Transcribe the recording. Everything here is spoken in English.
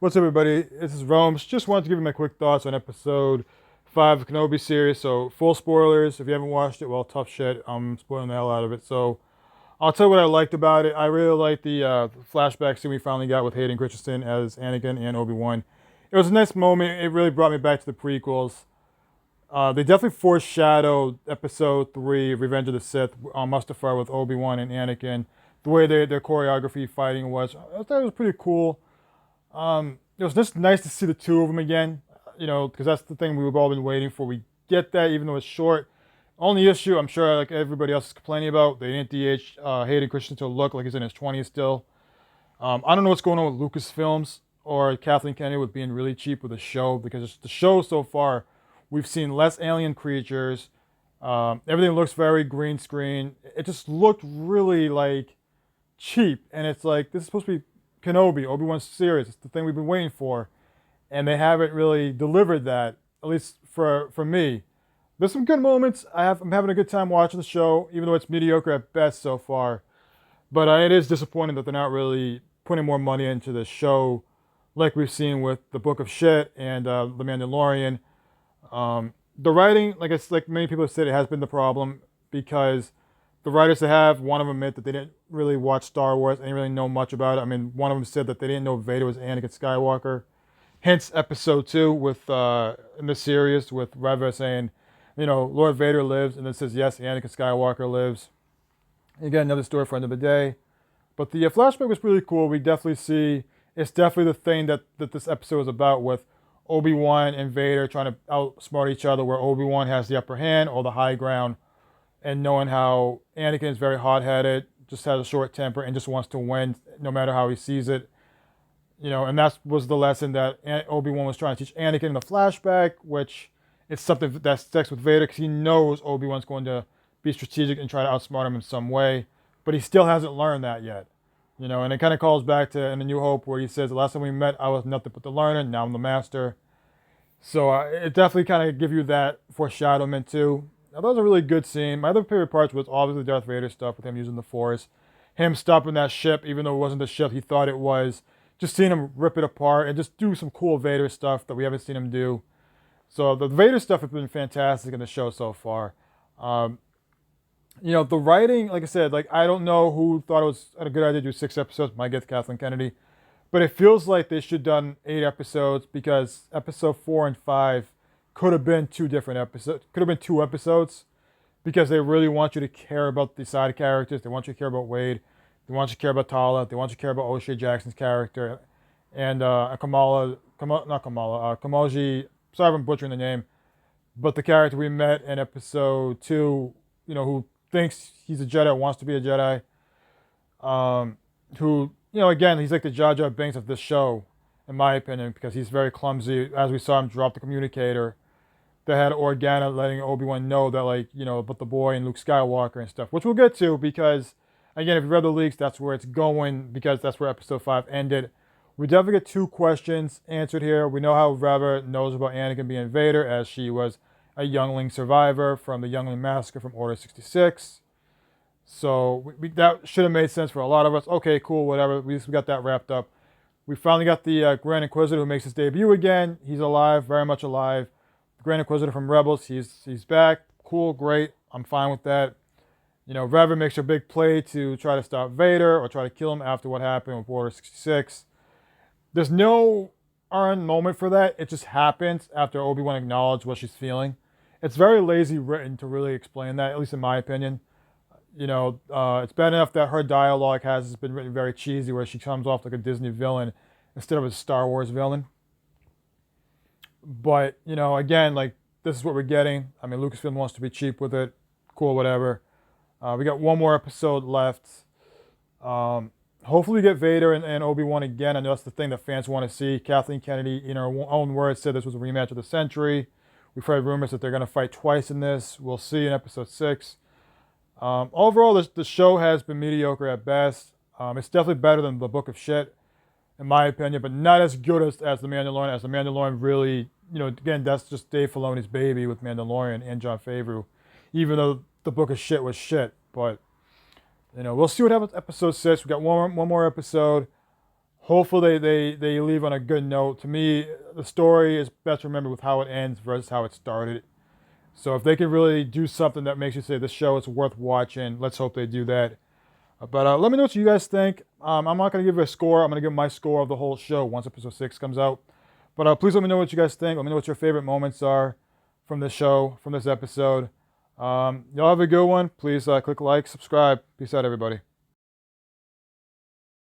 What's up, everybody? This is Rome's. Just wanted to give you my quick thoughts on episode 5 of Kenobi series. So, full spoilers. If you haven't watched it, well, tough shit. I'm spoiling the hell out of it. So, I'll tell you what I liked about it. I really liked the flashback scene we finally got with Hayden Christensen as Anakin and Obi-Wan. It was a nice moment. It really brought me back to the prequels. They definitely foreshadowed episode 3, Revenge of the Sith, on Mustafar with Obi-Wan and Anakin. The way their choreography fighting was, I thought it was pretty cool. It was just nice to see the two of them again, because that's the thing we've all been waiting for. We get that, even though it's short. Only issue, I'm sure, like everybody else is complaining about, they didn't DH Hayden Christensen to look like he's in his 20s still. I don't know what's going on with Lucasfilms or Kathleen Kennedy with being really cheap with the show, because the show so far, we've seen less alien creatures. Everything looks very green screen. It just looked really like cheap, and it's like this is supposed to be Kenobi, Obi-Wan series. It's the thing we've been waiting for, and they haven't really delivered that. At least for me, there's some good moments. I'm having a good time watching the show, even though it's mediocre at best so far. But it is disappointing that they're not really putting more money into the show, like we've seen with the Book of Shit and The Mandalorian. The writing, like many people have said, it has been the problem because the writers they have, one of them admit that they didn't really watch Star Wars and didn't really know much about it. I mean, one of them said that they didn't know Vader was Anakin Skywalker. Hence, episode 2 with in the series with Reva saying, Lord Vader lives, and then says yes, Anakin Skywalker lives. Again, another story for another day. But the flashback was really cool. We definitely see it's definitely the thing that this episode is about, with Obi-Wan and Vader trying to outsmart each other, where Obi-Wan has the upper hand or the high ground, and knowing how Anakin is very hot-headed, just has a short temper, and just wants to win no matter how he sees it. And that was the lesson that Obi-Wan was trying to teach Anakin in the flashback, which is something that sticks with Vader because he knows Obi-Wan's going to be strategic and try to outsmart him in some way, but he still hasn't learned that yet. And it kind of calls back to In A New Hope, where he says, the last time we met, I was nothing but the learner, now I'm the master. So it definitely kind of give you that foreshadowment too. Now, that was a really good scene. My other favorite parts was obviously Darth Vader stuff with him using the Force, him stopping that ship even though it wasn't the ship he thought it was, just seeing him rip it apart and just do some cool Vader stuff that we haven't seen him do. So the Vader stuff has been fantastic in the show so far. The writing, like I said, I don't know who thought it was a good idea to do 6 episodes. Might get Kathleen Kennedy. But it feels like they should have done 8 episodes, because episode 4 and 5 could have been 2 different episodes. Could have been 2 episodes, because they really want you to care about the side characters. They want you to care about Wade. They want you to care about Tala. They want you to care about O'Shea Jackson's character. And Kamoji, sorry if I'm butchering the name, but the character we met in episode 2, who thinks he's a Jedi, wants to be a Jedi, who, again, he's like the Jar Jar Binks of this show, in my opinion, because he's very clumsy. As we saw him drop the communicator that had Organa letting Obi-Wan know that, about the boy and Luke Skywalker and stuff, which we'll get to, because, again, if you read the leaks, that's where it's going, because that's where episode 5 ended. We definitely get 2 questions answered here. We know how Reva knows about Anakin being Vader, as she was a youngling survivor from the Youngling Massacre from Order 66. So that should have made sense for a lot of us. Okay, cool, whatever. We got that wrapped up. We finally got the Grand Inquisitor, who makes his debut again. He's alive, very much alive. The Grand Inquisitor from Rebels, he's back. Cool, great. I'm fine with that. Reva makes her big play to try to stop Vader or try to kill him after what happened with Order 66. There's no earned moment for that. It just happens after Obi-Wan acknowledged what she's feeling. It's very lazy written to really explain that, at least in my opinion. It's bad enough that her dialogue has been written very cheesy, where she comes off like a Disney villain instead of a Star Wars villain. But, again, this is what we're getting. I mean, Lucasfilm wants to be cheap with it. Cool, whatever. We got 1 more episode left. Hopefully we get Vader and Obi-Wan again. I know that's the thing that fans want to see. Kathleen Kennedy, in her own words, said this was a rematch of the century. We've heard rumors that they're going to fight twice in this. We'll see in episode 6. Overall, the show has been mediocre at best. It's definitely better than the Book of Shit, in my opinion, but not as good as The Mandalorian. As The Mandalorian really, again, that's just Dave Filoni's baby with Mandalorian and Jon Favreau, even though the Book of Shit was shit. But, we'll see what happens with episode 6. We got one more episode. hopefully they leave on a good note. To me, the story is best remembered with how it ends versus how it started. So if they can really do something that makes you say this show is worth watching, let's hope they do that. But let me know what you guys think. I'm not going to give you a score. I'm going to give my score of the whole show once episode 6 comes out. But please let me know what you guys think. Let me know what your favorite moments are from this show, from this episode. Y'all have a good one. Please click like, subscribe. Peace out, everybody.